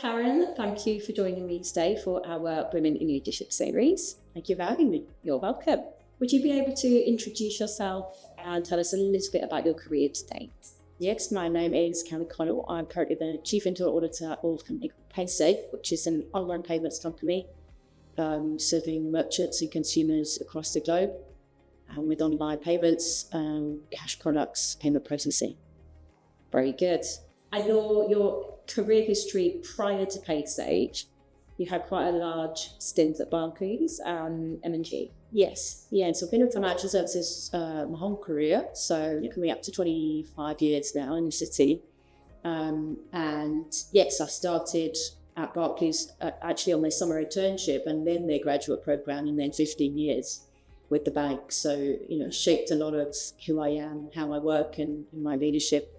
Karen. Thank you for joining me today for our Women in Leadership series. Thank you for having me. You're welcome. Would you be able to introduce yourself and tell us a little bit about your career to date? Yes, my name is Karen Connell. I'm currently the Chief Internal Auditor of a company called Paysafe, which is an online payments company serving merchants and consumers across the globe with online payments, cash products, payment processing. Very good. And your career history prior to Paysafe, you had quite a large stint at Barclays and M&G. Yes, yeah. So I've been in financial services my whole career, so coming up to 25 years now in the city. And yes, I started at Barclays actually on their summer internship and then their graduate program, and then 15 years with the bank. So, shaped a lot of who I am, how I work, and my leadership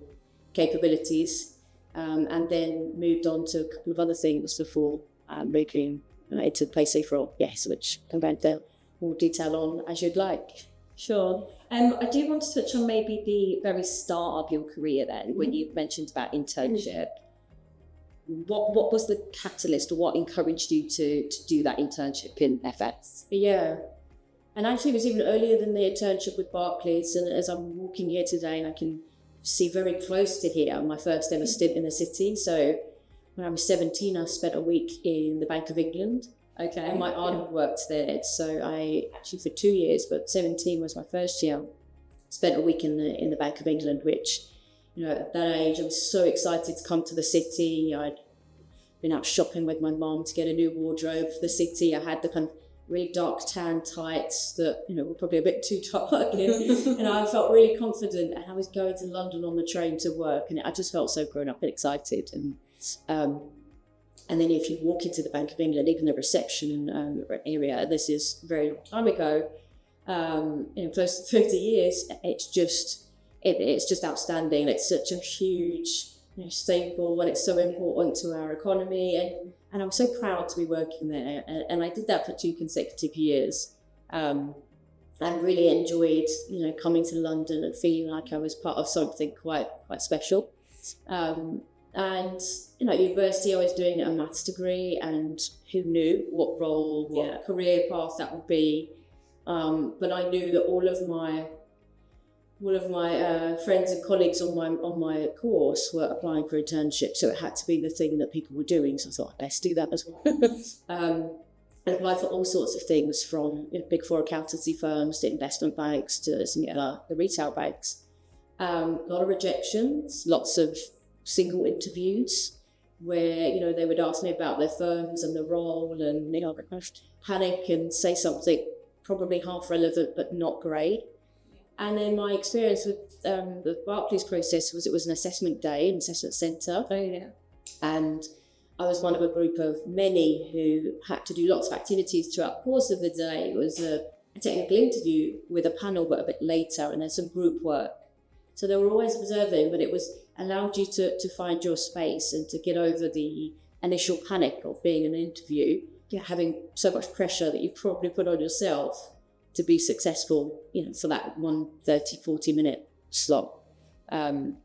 capabilities. And then moved on to a couple of other things before moving into the Paysafe role. Yes, which I'm going to more detail on as you'd like. Sure. I do want to touch on maybe the very start of your career then, when you mentioned about internship. What was the catalyst, or what encouraged you to do that internship in FS? Yeah. And actually it was even earlier than the internship with Barclays. And as I'm walking here today, I can see very close to here my first ever stint in the city. So when I was 17, I spent a week in the Bank of England. Okay. And my aunt worked there. So I actually for 2 years, but 17 was my first year, spent a week in the Bank of England, which, at that age, I was so excited to come to the city. I'd been out shopping with my mom to get a new wardrobe for the city. I had the kind of really dark tan tights that, were probably a bit too dark. And I felt really confident. And I was going to London on the train to work. And I just felt so grown up and excited. And then if you walk into the Bank of England, even the reception area, this is a very long time ago, close to 30 years, it's just outstanding. It's such a huge staple, and it's so important to our economy. And I'm so proud to be working there. And I did that for 2 consecutive years. And really enjoyed, coming to London and feeling like I was part of something quite special. And, at university, I was doing a maths degree, and who knew what role, what career path that would be. But I knew that all of my friends and colleagues on my course were applying for internships, so it had to be the thing that people were doing. So I thought, I'd best do that as well. And applied for all sorts of things, from big 4 accountancy firms to investment banks to some the retail banks. A lot of rejections, lots of single interviews where they would ask me about their firms and the role, and I'd panic and say something probably half relevant but not great. And then my experience with the Barclays process was, it was an assessment day, an assessment centre. Oh, yeah. And I was one of a group of many who had to do lots of activities throughout the course of the day. It was a technical interview with a panel, but a bit later, and then some group work. So they were always observing, but it allowed you to find your space and to get over the initial panic of being in an interview, having so much pressure that you probably put on yourself to be successful, for that 40-minute slot. And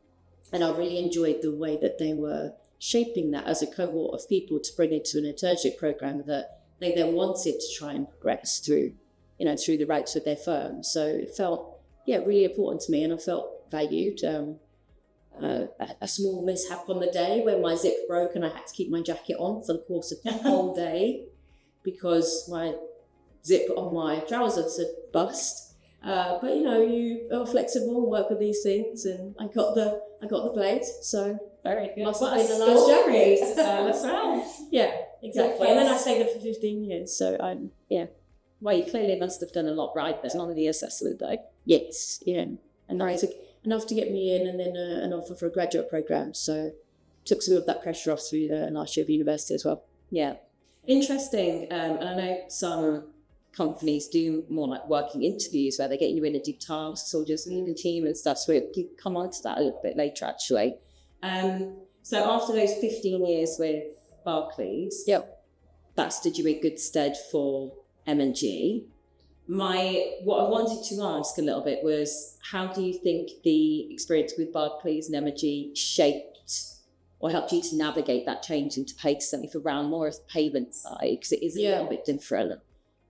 I really enjoyed the way that they were shaping that as a cohort of people to bring into an internship program that they then wanted to try and progress through the ranks with their firm. So it felt, really important to me, and I felt valued. A small mishap on the day when my zip broke and I had to keep my jacket on for the course of the whole day because my zip on my trousers had bust. But you are flexible and work with these things, and I got the place. So very good. Must have been a nice journey. That's right. Yeah, exactly. And then I stayed there for 15 years. So Well, you clearly must have done a lot right there on the assessment day. Yes, and enough to get me in, and then an offer for a graduate program. So took some of that pressure off through the last year of university as well. Yeah, interesting. And I know some companies do more like working interviews where they get you in and do tasks or just lead a team and stuff. So we can come on to that a little bit later, actually. So after those 15 years with Barclays, that stood you in good stead for M&G. What I wanted to ask a little bit was, how do you think the experience with Barclays and M&G shaped or helped you to navigate that change into Paysafe around more of the payment side? Because it is a little bit different.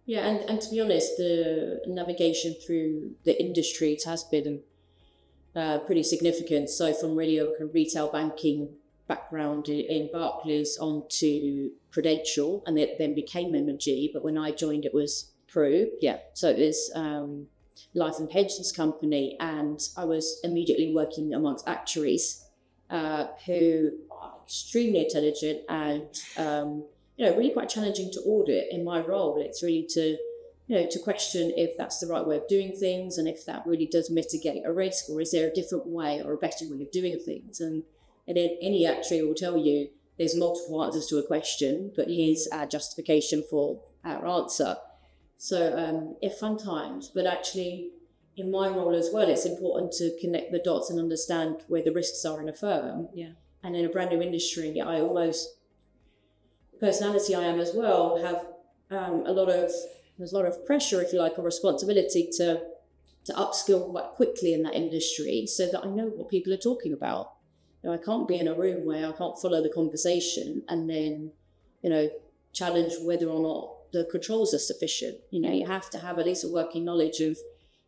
Yeah, and to be honest, the navigation through the industry has been pretty significant. So from really a retail banking background in Barclays onto Prudential, and it then became M&G. But when I joined, it was Pru. Yeah. So it was life and pensions company, and I was immediately working amongst actuaries who are extremely intelligent and really quite challenging to audit. In my role, it's really to question if that's the right way of doing things, and if that really does mitigate a risk, or is there a different way or a better way of doing things. And any actuary will tell you there's multiple answers to a question, but here's our justification for our answer. So fun times, but actually in my role as well, it's important to connect the dots and understand where the risks are in a firm. Yeah. And in a brand new industry, personality I am as well, have there's a lot of pressure, if you like, or responsibility to upskill quite quickly in that industry, so that I know what people are talking about. I can't be in a room where I can't follow the conversation and then, challenge whether or not the controls are sufficient. You have to have at least a working knowledge of,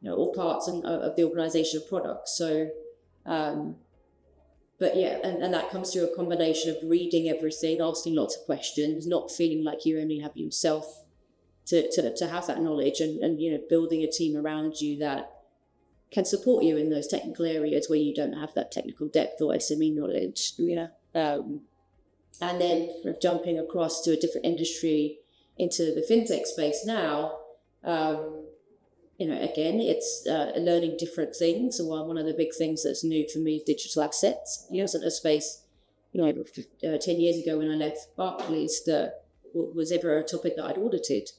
all parts of the organisation of products. So, but yeah, and that comes through a combination of reading everything, asking lots of questions, not feeling like you only have yourself to have that knowledge, and building a team around you that can support you in those technical areas where you don't have that technical depth or SME knowledge. And then jumping across to a different industry into the fintech space now, again, it's learning different things. So one of the big things that's new for me is digital assets. It wasn't a space, 10 years ago when I left Barclays that was ever a topic that I'd audited.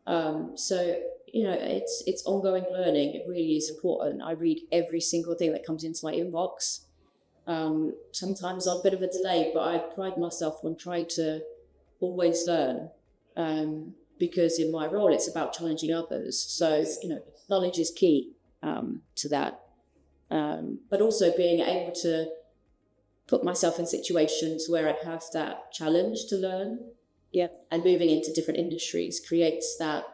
So it's ongoing learning. It really is important. I read every single thing that comes into my inbox. Sometimes I'm a bit of a delay, but I pride myself on trying to always learn. Because in my role, it's about challenging others. So, knowledge is key to that. But also being able to put myself in situations where I have that challenge to learn. Yeah. And moving into different industries creates that,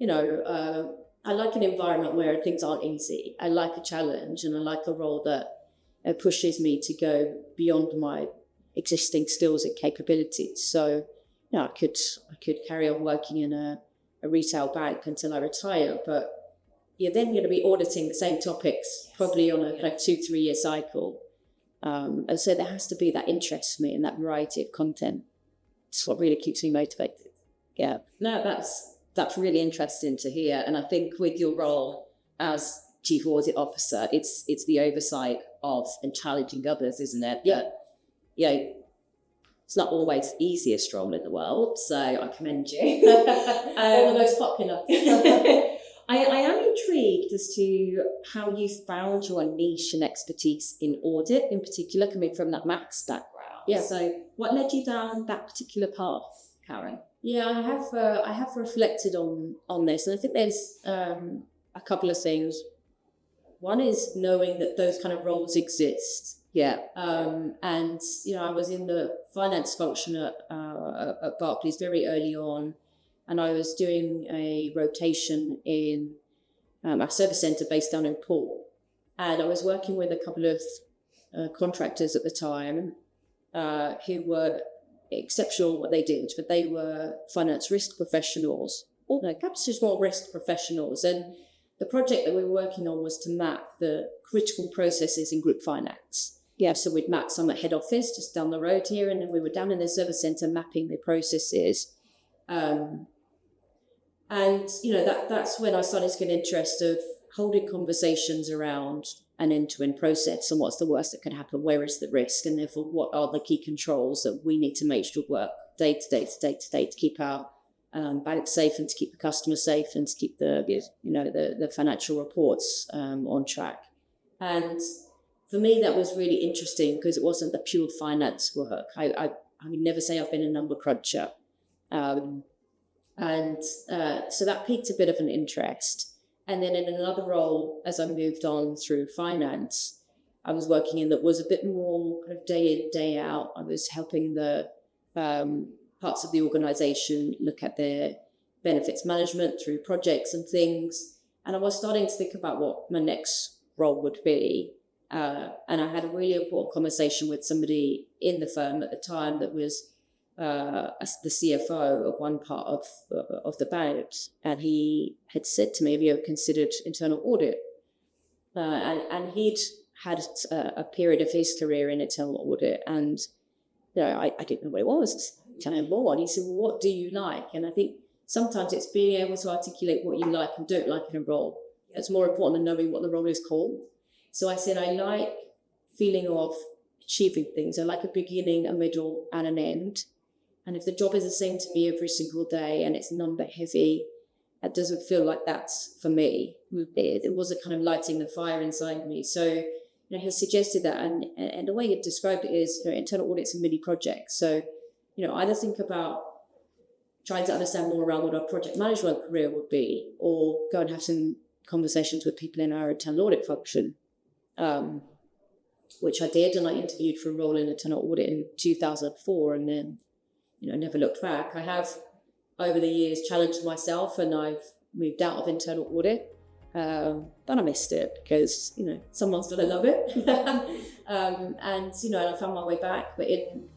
I like an environment where things aren't easy. I like a challenge, and I like a role that pushes me to go beyond my existing skills and capabilities. So, I could carry on working in a retail bank until I retire, but you're then going to be auditing the same topics, probably on a kind of 2-3 year cycle. And so there has to be that interest for me and that variety of content. It's what really keeps me motivated. Yeah, no, that's really interesting to hear. And I think with your role as Chief Audit Officer, it's the oversight of and challenging others, isn't it? Yeah. It's not always the easiest role in the world, so I commend you. All the most popular. I am intrigued as to how you found your niche and expertise in audit, in particular, coming from that maths background. Yeah. So what led you down that particular path, Karen? Yeah, I have reflected on this, and I think there's a couple of things. One is knowing that those kind of roles exist. Yeah. And I was in the finance function at Barclays very early on, and I was doing a rotation in our service centre based down in Poole, and I was working with a couple of contractors at the time who were exceptional at what they did, but they were finance risk professionals, or no, capital small risk professionals, and the project that we were working on was to map the critical processes in group finance. Yeah, so we'd map some at head office just down the road here, and then we were down in the service centre mapping the processes. And that's when I started to get interest of holding conversations around an end-to-end process and what's the worst that can happen, where is the risk, and therefore what are the key controls that we need to make sure work day to day to keep our bank safe and to keep the customer safe and to keep the financial reports on track. And for me, that was really interesting because it wasn't the pure finance work. I would never say I've been a number cruncher. So that piqued a bit of an interest. And then in another role, as I moved on through finance, I was working in that was a bit more kind of day in, day out. I was helping the parts of the organisation look at their benefits management through projects and things. And I was starting to think about what my next role would be. And I had a really important conversation with somebody in the firm at the time that was the CFO of one part of the bank. And he had said to me, have you ever considered internal audit? And he'd had a period of his career in internal audit, and I didn't know what it was. Tell him more. And he said, well, what do you like? And I think sometimes it's being able to articulate what you like and don't like in a role. It's more important than knowing what the role is called. So I said, I like feeling of achieving things. I like a beginning, a middle, and an end. And if the job is the same to me every single day and it's number heavy, it doesn't feel like that's for me. It wasn't kind of lighting the fire inside me. So he suggested that, and the way he described it is, internal audits and mini projects. So, either think about trying to understand more around what our project management career would be, or go and have some conversations with people in our internal audit function, which I did, and I interviewed for a role in internal audit in 2004, and then, never looked back. I have, over the years, challenged myself, and I've moved out of internal audit. But I missed it because, someone's got to love it. And I found my way back, but in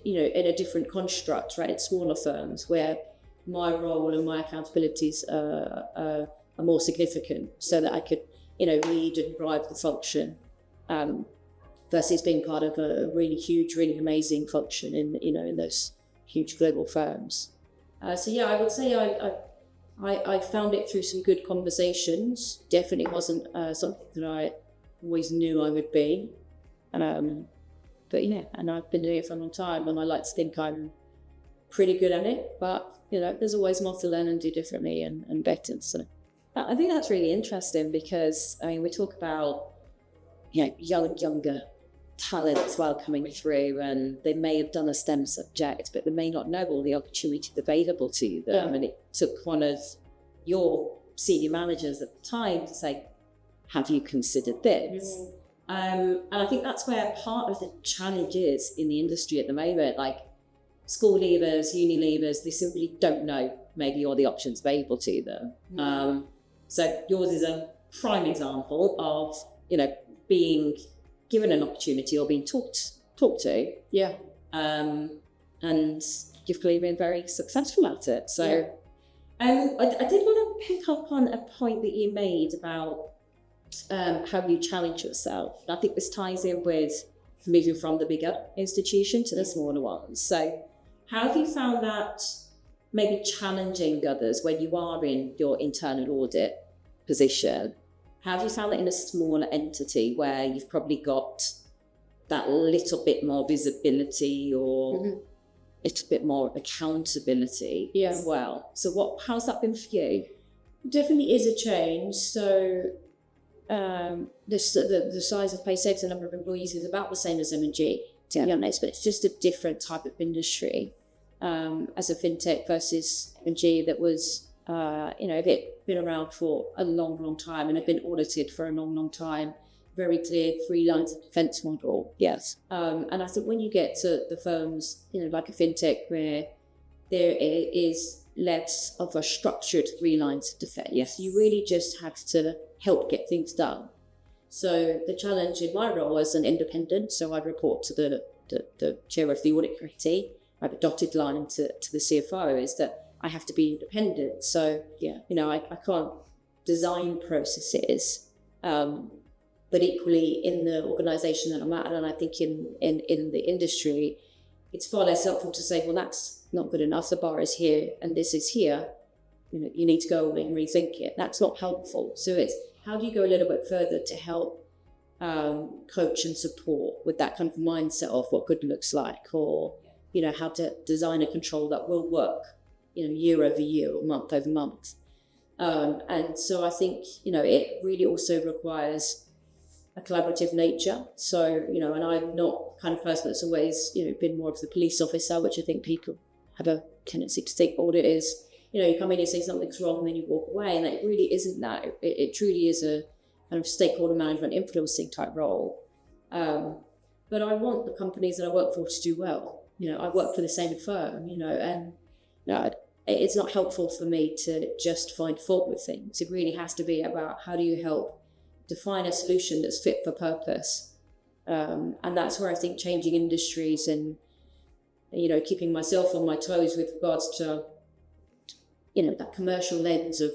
a different construct, right? In smaller firms where my role and my accountabilities are more significant, so that I could, lead and drive the function, versus being part of a really huge, really amazing function in those huge global firms. I would say I found it through some good conversations. Definitely wasn't something that I always knew I would be. But and I've been doing it for a long time, and I like to think I'm pretty good at it. But, there's always more to learn and do differently and better. So I think that's really interesting because, we talk about, younger talent as well coming through, and they may have done a STEM subject, but they may not know all the opportunities available to them. Yeah. And it took one of your senior managers at the time to say, have you considered this? And I think that's where part of the challenge is in the industry at the moment. Like school leavers, uni leavers, they simply don't know maybe all the options available to them. So yours is a prime example of, being given an opportunity or being talked to. Yeah. And you've clearly been very successful at it. So I did want to pick up on a point that you made about how you challenge yourself. And I think this ties in with moving from the bigger institution to the smaller ones. So how have you found that maybe challenging others when you are in your internal audit position? How have you found that in a smaller entity where you've probably got that little bit more visibility or a little bit more accountability as well? So how's that been for you? Definitely is a change. So the size of Paysafe, the number of employees is about the same as M&G, to be honest, but it's just a different type of industry. As a fintech versus M&G that was, been around for a long, long time and have been audited for a long, long time. Very clear 3 lines of defense model. Yes. And I think when you get to the firms, like a fintech where there is less of a structured 3 lines of defense, you really just have to help get things done. So the challenge in my role as an independent, so I report to the chair of the audit committee, I have a dotted line to the CFO, is that I have to be independent. So, I can't design processes, but equally in the organisation that I'm at, and I think in the industry, it's far less helpful to say, well, that's not good enough. The bar is here and this is here. You need to go away and rethink it. That's not helpful. So it's how do you go a little bit further to help coach and support with that kind of mindset of what good looks like, or, how to design a control that will work, year over year or month over month. And so I think, it really also requires a collaborative nature. So, and I'm not the kind of person that's always, been more of the police officer, which I think people have a tendency to think audit is, you come in and say something's wrong and then you walk away. And it really isn't that. It truly is a kind of stakeholder management influencing type role. But I want the companies that I work for to do well. I work for the same firm, and it's not helpful for me to just find fault with things. It really has to be about how do you help define a solution that's fit for purpose. And that's where I think changing industries and, keeping myself on my toes with regards to, that commercial lens of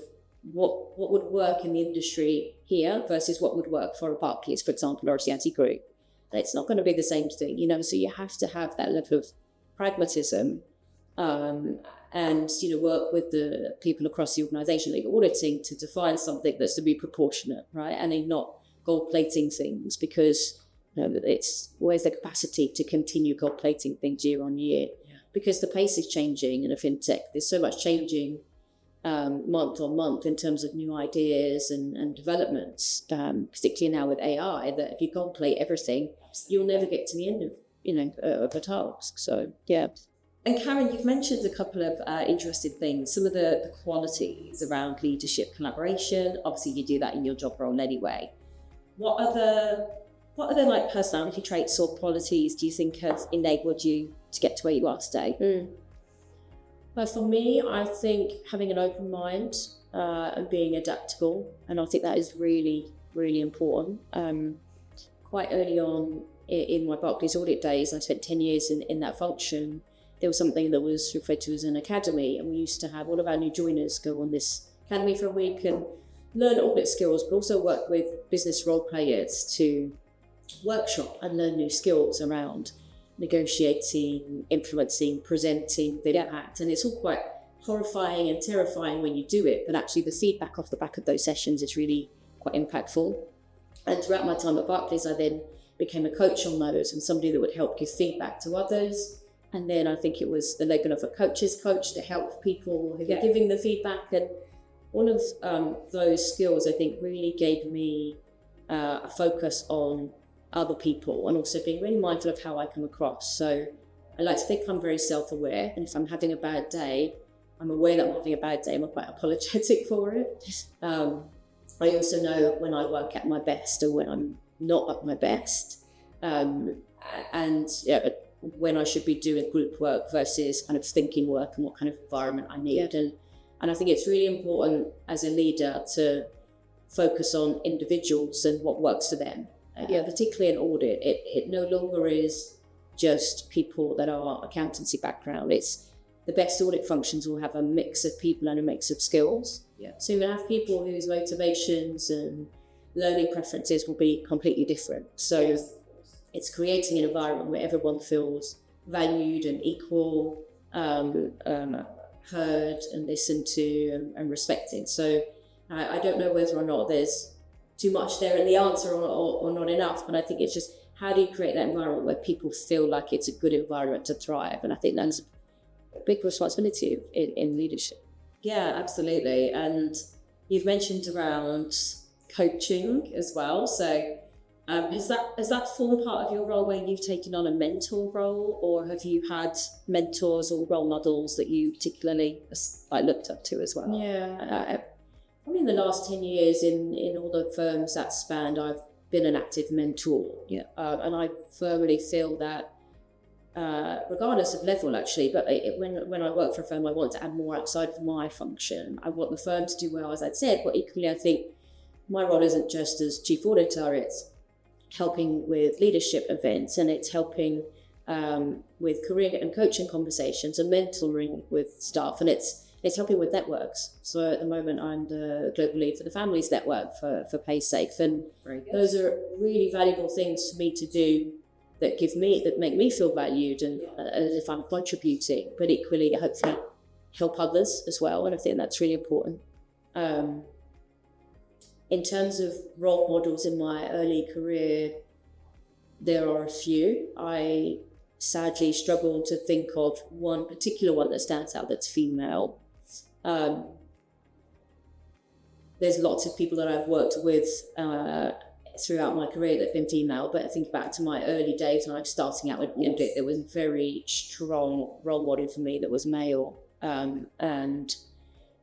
what would work in the industry here versus what would work for a Barclays, for example, or a CNC Group. It's not going to be the same thing, so you have to have that level of pragmatism and, work with the people across the organisation, like auditing, to define something that's to be proportionate, right? And in not gold plating things, because it's where's the capacity to continue gold plating things year on year? Yeah. Because the pace is changing in a fintech. There's so much changing month on month in terms of new ideas and developments, particularly now with AI, that if you gold plate everything, you'll never get to the end of a task. So yeah. And Karen, you've mentioned a couple of interesting things. Some of the qualities around leadership, collaboration. Obviously, you do that in your job role anyway. What other like personality traits or qualities do you think have enabled you to get to where you are today? But for me, I think having an open mind and being adaptable, and I think that is really, really important. Quite early on in my Barclays audit days, I spent 10 years in that function. There was something that was referred to as an academy, and we used to have all of our new joiners go on this academy for a week and learn audit skills, but also work with business role players to workshop and learn new skills around negotiating, influencing, presenting the impact. And it's all quite horrifying and terrifying when you do it, but actually the feedback off the back of those sessions is really quite impactful. And throughout my time at Barclays, I then became a coach on those and somebody that would help give feedback to others. And then I think it was the label of a coach's coach to help people who were giving the feedback. And all of those skills, I think, really gave me a focus on other people and also being really mindful of how I come across. So I like to think I'm very self-aware, and if I'm having a bad day, I'm aware that I'm having a bad day. I'm quite apologetic for it. I also know when I work at my best or when I'm not at my best, and when I should be doing group work versus kind of thinking work and what kind of environment I need. And I think it's really important as a leader to focus on individuals and what works for them. Particularly in audit, it no longer is just people that are accountancy background. It's the best audit functions will have a mix of people and a mix of skills. Yeah. So you have people whose motivations and learning preferences will be completely different. So it's creating an environment where everyone feels valued and equal, heard and listened to and respected. So I don't know whether or not there's too much there in the answer or not enough, but I think it's just how do you create that environment where people feel like it's a good environment to thrive? And I think that's a big responsibility in leadership. Yeah, absolutely. And you've mentioned around coaching as well. So has that formed part of your role where you've taken on a mentor role, or have you had mentors or role models that you particularly looked up to as well? Yeah. Probably in the last 10 years in all the firms that spanned, I've been an active mentor. Yeah. And I firmly feel that, regardless of level actually, but when I work for a firm, I want to add more outside of my function. I want the firm to do well, as I'd said, but equally I think my role isn't just as chief auditor, it's helping with leadership events, and it's helping with career and coaching conversations and mentoring with staff, and it's helping with networks. So at the moment, I'm the global lead for the Families Network for Paysafe, and those are really valuable things for me to do that make me feel valued and as if I'm contributing, but equally hopefully help others as well, and I think that's really important. In terms of role models in my early career, there are a few. I sadly struggle to think of one particular one that stands out that's female. There's lots of people that I've worked with throughout my career that have been female, but I think back to my early days when I was starting out with audit, there was a very strong role model for me that was male, and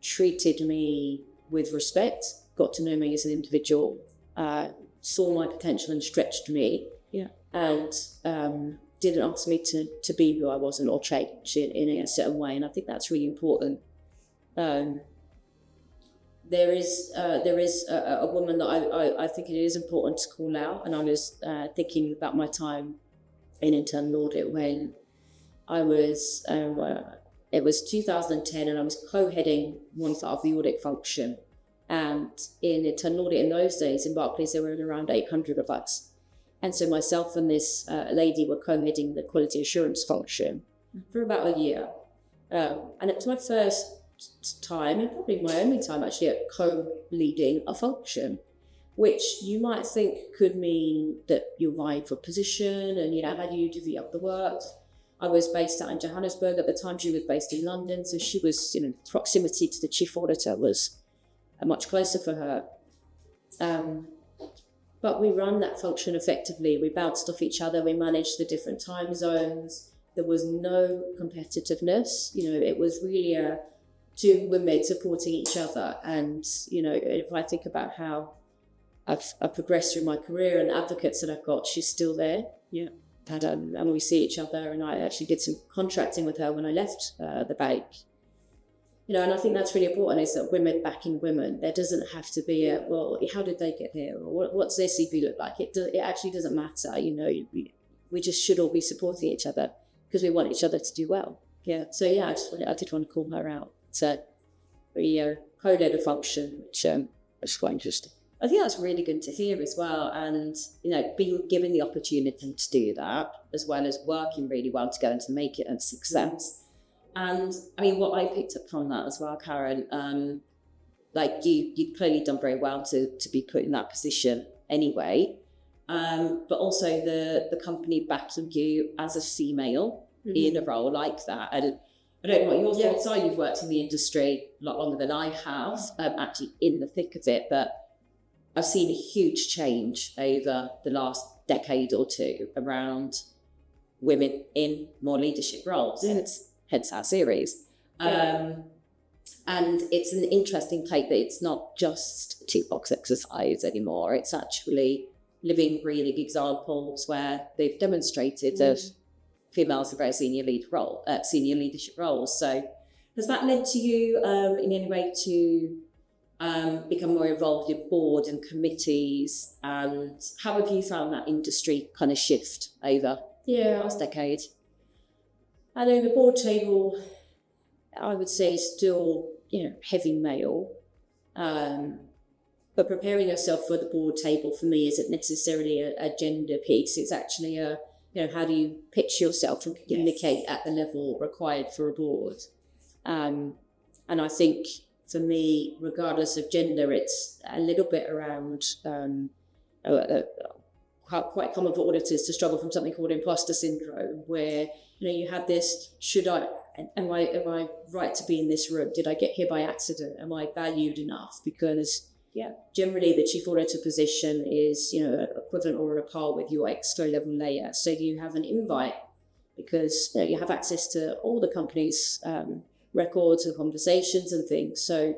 treated me with respect, got to know me as an individual, saw my potential and stretched me. Yeah. and didn't ask me to be who I wasn't or change in a certain way. And I think that's really important. There is a woman that I think it is important to call out. And I was thinking about my time in internal audit when I was, it was 2010, and I was co-heading one part of the audit function. And in internal audit in those days, in Barclays, there were around 800 of us. And so myself and this lady were co-heading the quality assurance function for about a year. And it was my first time, and probably my only time actually, at co-leading a function, which you might think could mean that you're vying for position and, how do you divvy up the work? I was based out in Johannesburg at the time. She was based in London. So she was, proximity to the chief auditor was much closer for her. But we run that function effectively. We bounced off each other. We managed the different time zones. There was no competitiveness. It was really two women supporting each other. And, if I think about how I've progressed through my career and advocates that I've got, she's still there. Yeah. And we see each other. And I actually did some contracting with her when I left the bank. And I think that's really important, is that women backing women. There doesn't have to be how did they get here? Or what's their CV look like? It actually doesn't matter. We just should all be supporting each other because we want each other to do well. Yeah. So yeah, I did want to call her out. So we co-led a function, which was quite interesting. I think that's really good to hear as well. And, being given the opportunity to do that, as well as working really well together and to make it a success. And I mean, what I picked up from that as well, Karen, you clearly done very well to be put in that position anyway. But also the company backing you as a female in a role like that. And I don't know what your thoughts are. You've worked in the industry a lot longer than I have, actually in the thick of it. But I've seen a huge change over the last decade or two around women in more leadership roles. Hence our series. And it's an interesting take that it's not just a tick-box exercise anymore. It's actually living, breathing examples where they've demonstrated that females are very senior leadership roles. So has that led to you in any way to become more involved in board and committees? And how have you found that industry kind of shift over the last decade? I know the board table, I would say, is still, heavy male. But preparing yourself for the board table for me isn't necessarily a gender piece. It's actually how do you pitch yourself and communicate at the level required for a board? And I think for me, regardless of gender, it's a little bit around quite common for auditors to struggle from something called imposter syndrome, where you have this: am I right to be in this room? Did I get here by accident? Am I valued enough? Because generally the chief auditor position is equivalent or on a par with your extra level layer. So you have an invite because you have access to all the company's records and conversations and things. So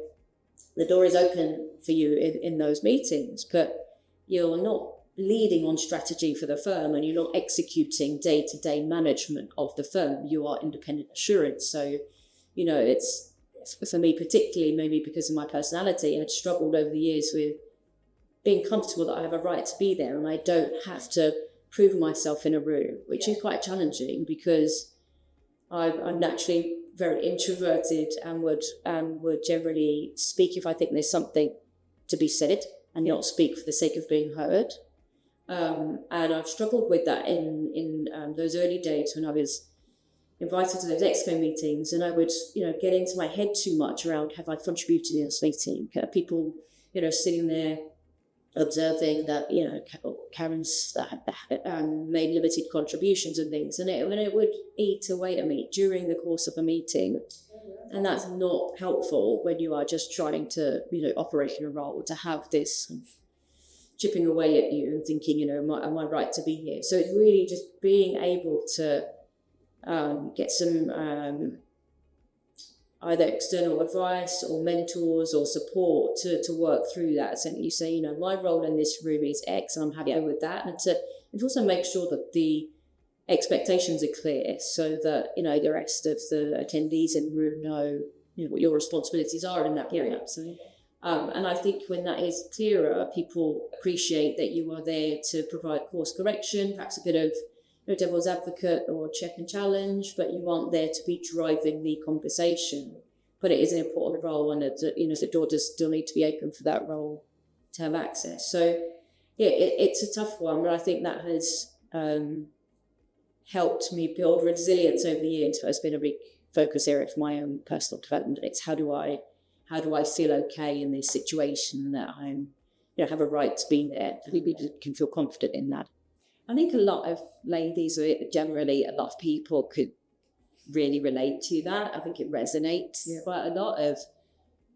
the door is open for you in those meetings, but you're not leading on strategy for the firm and you're not executing day-to-day management of the firm. You are independent assurance. So, it's for me particularly, maybe because of my personality, I'd struggled over the years with being comfortable that I have a right to be there and I don't have to prove myself in a room, which is quite challenging because I'm naturally very introverted and would generally speak if I think there's something to be said and not speak for the sake of being heard. And I've struggled with that in those early days when I was invited to those exco meetings, and I would get into my head too much around, have I contributed in this meeting? People sitting there observing that Karen's made limited contributions and things, and it would eat away at me during the course of a meeting, and that's not helpful when you are just trying to operate in a role, to have this chipping away at you and thinking, am I right to be here? So it's really just being able to get some either external advice or mentors or support to work through that. So you say, my role in this room is X and I'm happy with that. And to and also make sure that the expectations are clear so that, the rest of the attendees in the room know, what your responsibilities are in that period. Absolutely. And I think when that is clearer, people appreciate that you are there to provide course correction, perhaps a bit of devil's advocate or check and challenge, but you aren't there to be driving the conversation. But it is an important role, and the door does still need to be open for that role to have access. So yeah, it's a tough one, but I think that has helped me build resilience over the years. It's been a big focus area for my own personal development. It's how do I feel okay in this situation, that I'm, have a right to be there. People can feel confident in that. I think a lot of ladies, or generally a lot of people, could really relate to that. I think it resonates quite a lot of,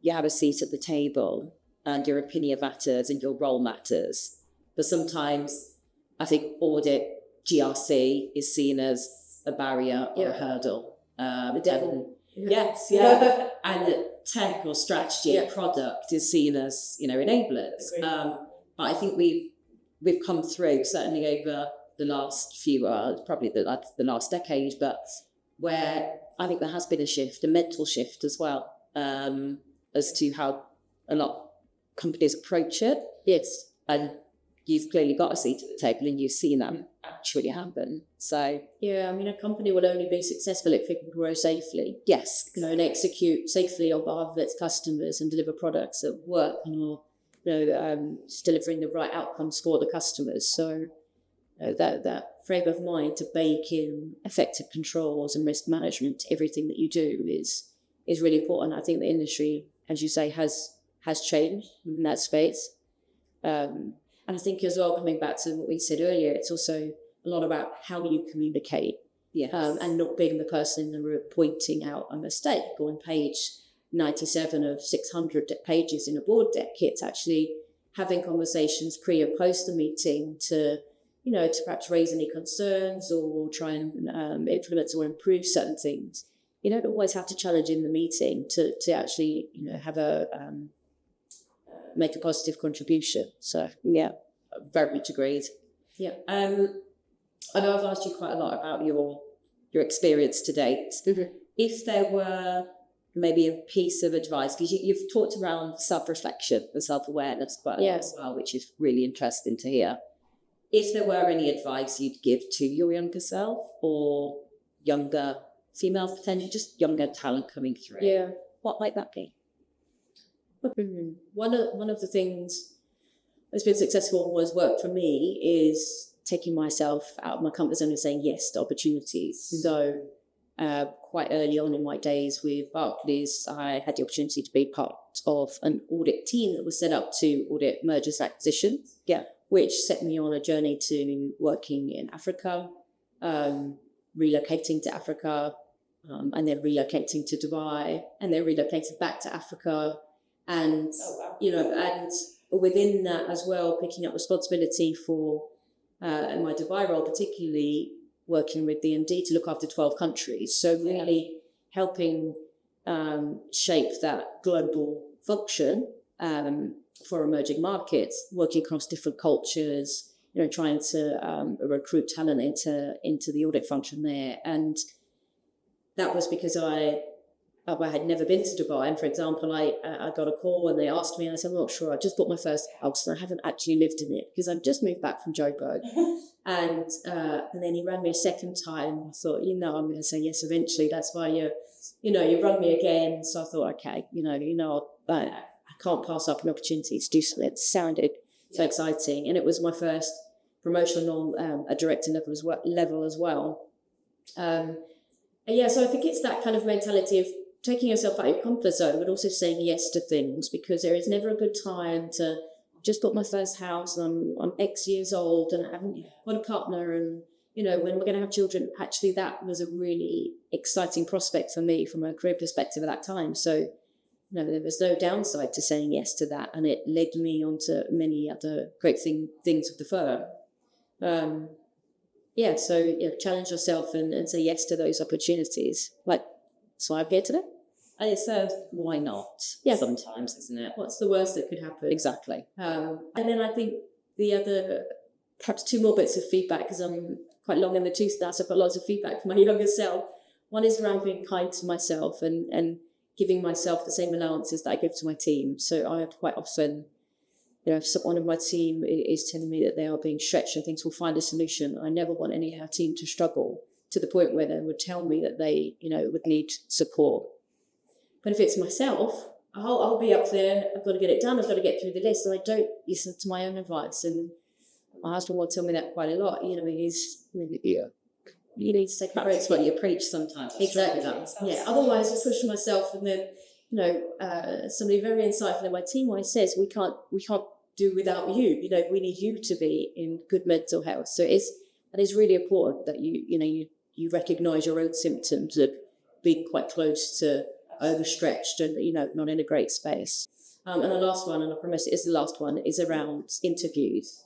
you have a seat at the table and your opinion matters and your role matters. But sometimes I think audit, GRC is seen as a barrier or a hurdle. The devil. Yes, and tech or strategy product is seen as, enablers. But I think we've come through, certainly over the last few, probably the last decade, but where I think there has been a mental shift as well, as to how a lot of companies approach it. Yes. And you've clearly got a seat at the table and you've seen that actually happen. So yeah, a company will only be successful if it can grow safely. Yes. And execute safely on behalf of its customers and deliver products that work and are, delivering the right outcomes for the customers. So that frame of mind to bake in effective controls and risk management to everything that you do is really important. I think the industry, as you say, has changed in that space. And I think as well, coming back to what we said earlier, it's also a lot about how you communicate. Yes. And not being the person in the room pointing out a mistake. On page 97 of 600 pages in a board deck, it's actually having conversations pre and post the meeting to perhaps raise any concerns or try and implement or improve certain things. You don't always have to challenge in the meeting to actually, have make a positive contribution. So yeah, very much agreed. Yeah. I know I've asked you quite a lot about your experience to date. Mm-hmm. If there were maybe a piece of advice, because you've talked around self-reflection and self-awareness quite a lot as well, which is really interesting to hear. If there were any advice you'd give to your younger self or younger female potential, just younger talent coming through, what might that be? One of the things that's been successful was work for me is taking myself out of my comfort zone and saying yes to opportunities. So quite early on in my days with Barclays, I had the opportunity to be part of an audit team that was set up to audit mergers and acquisitions, which set me on a journey to working in Africa, relocating to Africa, and then relocating to Dubai, and then relocating back to Africa. And, and within that as well, picking up responsibility for, in my Dubai role, particularly working with the MD to look after 12 countries. So really helping shape that global function for emerging markets, working across different cultures, trying to recruit talent into the audit function there. And that was because I had never been to Dubai. And for example, I got a call and they asked me, and I said, I'm not sure. I just bought my first house and I haven't actually lived in it because I've just moved back from Joburg. And then he rang me a second time. I thought, I'm going to say yes eventually. That's why you rung me again. So I thought, okay, I can't pass up an opportunity to do something. It sounded so exciting. And it was my first promotion on a director level as well. So I think it's that kind of mentality of taking yourself out of your comfort zone, but also saying yes to things, because there is never a good time to just bought my first house and I'm X years old and I haven't got a partner and, when we're going to have children. Actually, that was a really exciting prospect for me from a career perspective at that time. So, there was no downside to saying yes to that. And it led me on to many other great things with the firm. So challenge yourself and say yes to those opportunities. That's why I'm here today. And it's why not? Sometimes, isn't it? What's the worst that could happen? Exactly. And then I think the other perhaps two more bits of feedback, because I'm quite long in the tooth now, so I've got lots of feedback from my younger self. One is around being kind to myself and giving myself the same allowances that I give to my team. So I quite often, if one of my team is telling me that they are being stretched and things, will find a solution. I never want any of our team to struggle to the point where they would tell me that they, would need support. But if it's myself, I'll be up there, I've got to get it done, I've got to get through the list, and I don't listen to my own advice. And my husband will tell me that quite a lot. You need to take a break. That's what you preach sometimes. Exactly. Yeah. Otherwise, I push myself, and then somebody very insightful in my team always says, "We can't do without you. We need you to be in good mental health." So it is really important that you recognise your own symptoms of being quite close to overstretched and not in a great space. And the last one, and I promise it is the last one, is around interviews.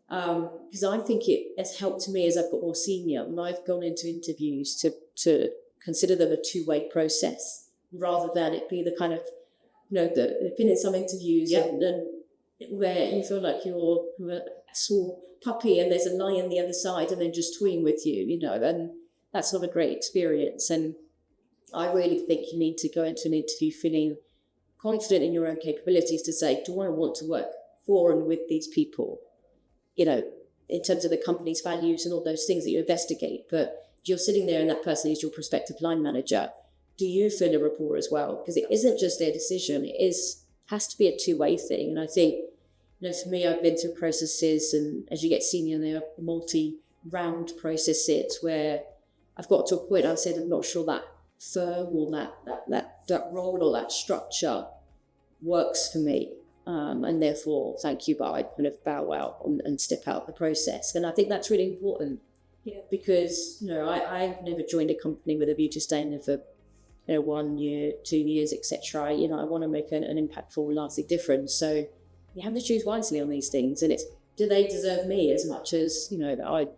Because I think it has helped me as I've got more senior, and I've gone into interviews to consider them a two-way process rather than it be the kind of, there've been in some interviews and where you feel like you're a small puppy and there's a lion the other side and then just toying with you, and that's not a great experience. And I really think you need to go into an interview feeling confident in your own capabilities to say, do I want to work for and with these people? In terms of the company's values and all those things that you investigate. But if you're sitting there and that person is your prospective line manager, do you feel a rapport as well? Because it isn't just their decision. Has to be a two-way thing. And I think, for me, I've been through processes, and as you get senior, there are multi-round processes where I've got to a point I said, I'm not sure that firm or that role or that structure works for me. And therefore, thank you, but I kind of bow out and step out the process. And I think that's really important because, I've never joined a company with a view to staying there for 1 year, 2 years, etc. I want to make an impactful, lasting difference. So you have to choose wisely on these things. And do they deserve me as much as, that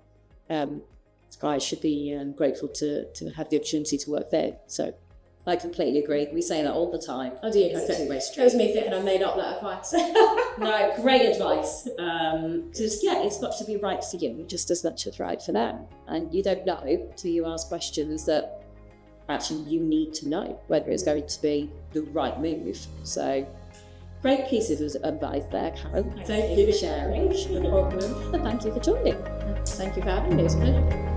I should be grateful to have the opportunity to work there. So I completely agree. We say that all the time. Oh, do you? It was me thinking I made up that advice. No, great advice. Because it's got to be right for you just as much as right for them. And you don't know till you ask questions that actually you need to know whether it's going to be the right move. So great pieces of advice there, Karen. Thank you for sharing. No problem. And thank you for joining. Thank you for having me. It's a pleasure.